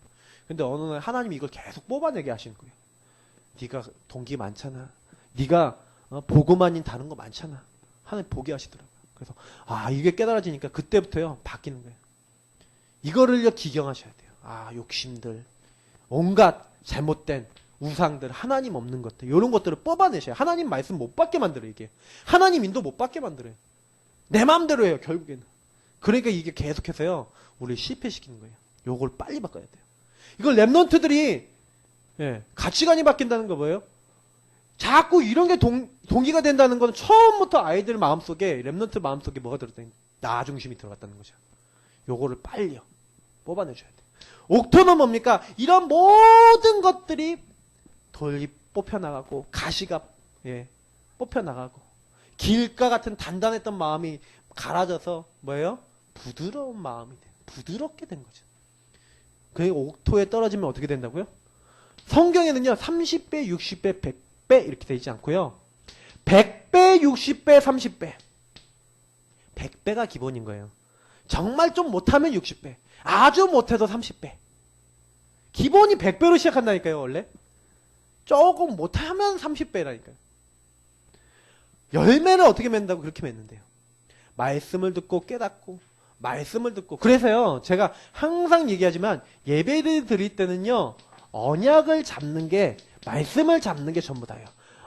근데 어느 날 하나님이 이걸 계속 뽑아내게 하시는 거예요. 네가 동기 많잖아. 네가 복음 아닌 다른 거 많잖아. 하나님 보게 하시더라고요. 그래서 이게 깨달아지니까 그때부터요 바뀌는 거예요. 이거를요 기경하셔야 돼요. 욕심들, 온갖 잘못된 우상들, 하나님 없는 것들, 이런 것들을 뽑아내셔야 하나님 말씀 못 받게 만들어요. 이게 하나님 인도 못 받게 만들어요. 내 마음대로 해요 결국에는. 그러니까 이게 계속해서요 우리 실패시키는 거예요. 요걸 빨리 바꿔야 돼요. 이걸 랩런트들이 가치관이 바뀐다는 거 뭐예요? 자꾸 이런 게 동기가 된다는 건 처음부터 아이들 마음속에, 랩런트 마음속에 뭐가 들었다니? 나 중심이 들어갔다는 거죠. 요거를 빨리요 뽑아내줘야 돼요. 옥토는 뭡니까? 이런 모든 것들이 돌이 뽑혀나가고 가시가 뽑혀나가고 길가 같은 단단했던 마음이 갈아져서 뭐예요? 부드러운 마음이 돼요. 부드럽게 된 거죠. 그러니까 옥토에 떨어지면 어떻게 된다고요? 성경에는요 30배, 60배, 100배 이렇게 되어 있지 않고요 100배, 60배, 30배 100배가 기본인 거예요. 정말 좀 못하면 60배, 아주 못해도 30배. 기본이 100배로 시작한다니까요. 원래 조금 못하면 30배라니까요. 열매를 어떻게 맺는다고? 그렇게 맺는데요. 말씀을 듣고 깨닫고 말씀을 듣고. 그래서요 제가 항상 얘기하지만 예배를 드릴 때는요 언약을 잡는 게, 말씀을 잡는 게 전부 다예요.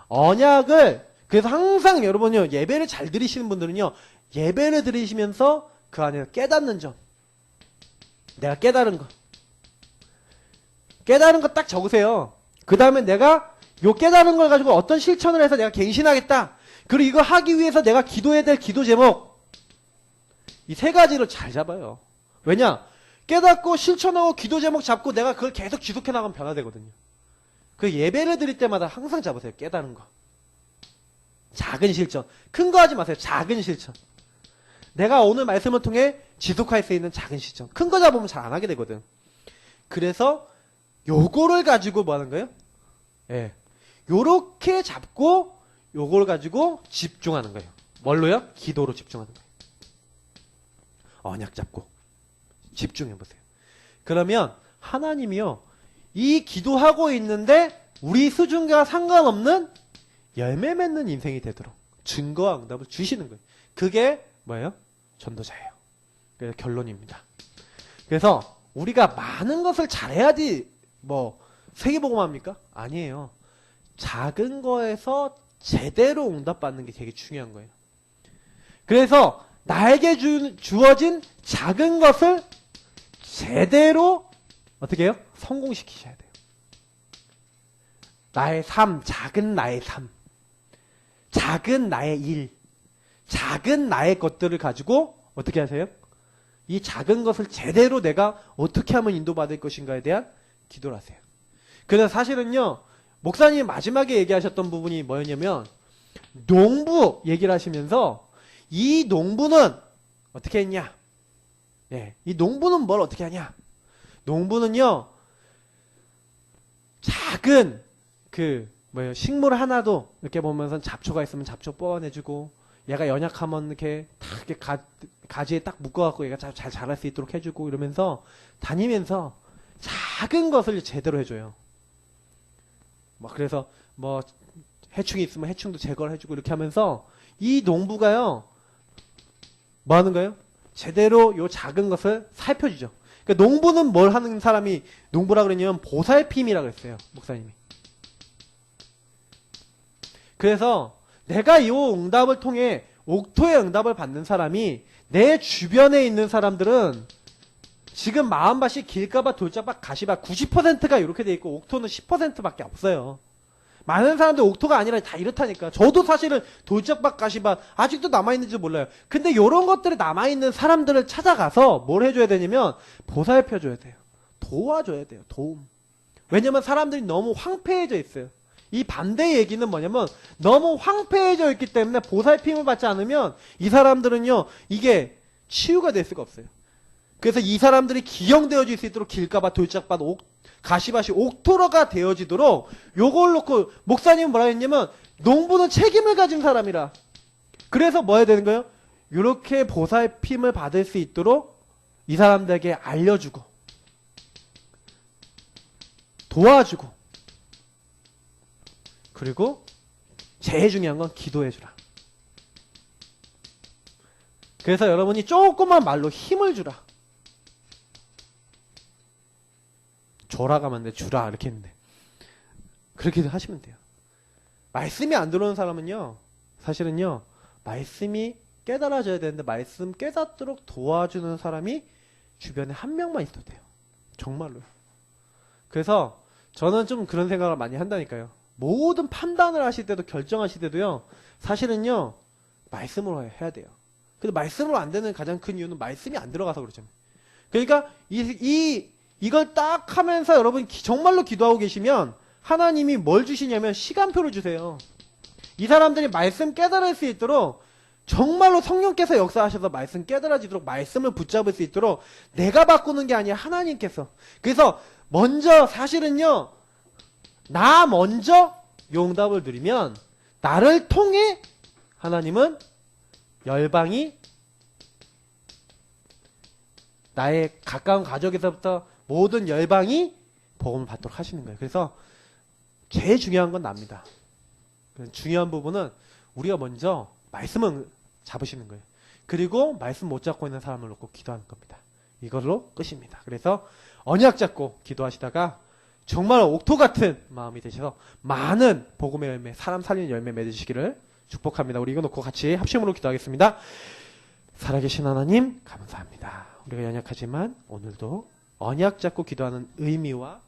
언약을. 그래서 항상 여러분요 예배를 잘 드리시는 분들은요 예배를 드리시면서 그 안에 깨닫는 점, 내가 깨달은 거 딱 적으세요. 그 다음에 내가 요 깨달은 걸 가지고 어떤 실천을 해서 내가 갱신하겠다. 그리고 이거 하기 위해서 내가 기도해야 될 기도 제목, 이 세 가지를 잘 잡아요. 왜냐? 깨닫고 실천하고 기도 제목 잡고 내가 그걸 계속 지속해 나가면 변화되거든요. 그 예배를 드릴 때마다 항상 잡으세요. 깨달은 거. 작은 실천. 큰 거 하지 마세요. 작은 실천. 내가 오늘 말씀을 통해 지속할 수 있는 작은 실천. 큰 거 잡으면 잘 안 하게 되거든. 그래서 요거를 가지고 뭐 하는 거예요? 요렇게 잡고 요걸 가지고 집중하는 거예요. 뭘로요? 기도로 집중하는 거예요. 언약 잡고 집중해보세요. 그러면 하나님이요 이 기도하고 있는데 우리 수준과 상관없는 열매 맺는 인생이 되도록 증거와 응답을 주시는 거예요. 그게 뭐예요? 전도자예요. 그래서 결론입니다. 그래서 우리가 많은 것을 잘해야지 뭐 세계복음합니까? 아니에요. 작은 거에서 제대로 응답받는 게 되게 중요한 거예요. 그래서 나에게 주어진 작은 것을 제대로 어떻게 해요? 성공시키셔야 돼요. 나의 삶, 작은 나의 삶, 작은 나의 일, 작은 나의 것들을 가지고 어떻게 하세요? 이 작은 것을 제대로 내가 어떻게 하면 인도받을 것인가에 대한 기도를 하세요. 그래서 사실은요 목사님이 마지막에 얘기하셨던 부분이 뭐였냐면 농부 얘기를 하시면서 이 농부는 어떻게 했냐? 이 농부는 뭘 어떻게 하냐? 농부는요 작은 식물 하나도 이렇게 보면서 잡초가 있으면 잡초 뽑아내주고, 얘가 연약하면 이렇게 딱 이렇게 가지에 딱 묶어갖고 얘가 잘 자랄 수 있도록 해주고 이러면서 다니면서 작은 것을 제대로 해줘요. 그래서 해충이 있으면 해충도 제거를 해주고 이렇게 하면서 이 농부가요 뭐 하는 거예요? 제대로 요 작은 것을 살펴주죠. 그러니까 농부는 뭘 하는 사람이 농부라 그러냐면 보살핌이라 그랬어요 목사님이. 그래서 내가 이 응답을 통해 옥토의 응답을 받는 사람이 내 주변에 있는 사람들은 지금 마음밭이 길가밭, 돌짝밭, 가시밭 90%가 이렇게 돼 있고 옥토는 10%밖에 없어요. 많은 사람들 옥토가 아니라 다 이렇다니까. 저도 사실은 돌짝밭, 가시밭 아직도 남아있는지 몰라요. 근데 이런 것들이 남아있는 사람들을 찾아가서 뭘 해줘야 되냐면 보살펴줘야 돼요. 도와줘야 돼요. 도움. 왜냐면 사람들이 너무 황폐해져 있어요. 이 반대의 얘기는 뭐냐면 너무 황폐해져 있기 때문에 보살핌을 받지 않으면 이 사람들은요 이게 치유가 될 수가 없어요. 그래서 이 사람들이 기형되어질 수 있도록 길가밭, 돌짝밭, 가시밭이 옥토로가 되어지도록 요걸 놓고 목사님은 뭐라 했냐면 농부는 책임을 가진 사람이라. 그래서 뭐 해야 되는 거예요? 이렇게 보살핌을 받을 수 있도록 이 사람들에게 알려주고 도와주고, 그리고 제일 중요한 건 기도해주라. 그래서 여러분이 조그만 말로 힘을 주라. 줘라 가면 돼. 주라 이렇게 했는데. 그렇게 하시면 돼요. 말씀이 안 들어오는 사람은요. 사실은요. 말씀이 깨달아져야 되는데 말씀 깨닫도록 도와주는 사람이 주변에 한 명만 있어도 돼요. 정말로요. 그래서 저는 좀 그런 생각을 많이 한다니까요. 모든 판단을 하실 때도 결정하실 때도요. 사실은요. 말씀으로 해야 돼요. 근데 말씀으로 안 되는 가장 큰 이유는 말씀이 안 들어가서 그렇잖아요. 그러니까 이걸 딱 하면서 여러분 정말로 기도하고 계시면 하나님이 뭘 주시냐면 시간표를 주세요. 이 사람들이 말씀 깨달을 수 있도록 정말로 성령께서 역사하셔서 말씀 깨달아지도록 말씀을 붙잡을 수 있도록 내가 바꾸는 게 아니라 하나님께서. 그래서 먼저 사실은요. 나 먼저 용답을 드리면 나를 통해 하나님은 열방이 나의 가까운 가족에서부터 모든 열방이 복음을 받도록 하시는 거예요. 그래서 제일 중요한 건 납니다. 중요한 부분은 우리가 먼저 말씀을 잡으시는 거예요. 그리고 말씀 못 잡고 있는 사람을 놓고 기도하는 겁니다. 이걸로 끝입니다. 그래서 언약 잡고 기도하시다가 정말 옥토 같은 마음이 되셔서 많은 복음의 열매, 사람 살리는 열매 맺으시기를 축복합니다. 우리 이거 놓고 같이 합심으로 기도하겠습니다. 살아계신 하나님 감사합니다. 우리가 연약하지만 오늘도 언약 잡고 기도하는 의미와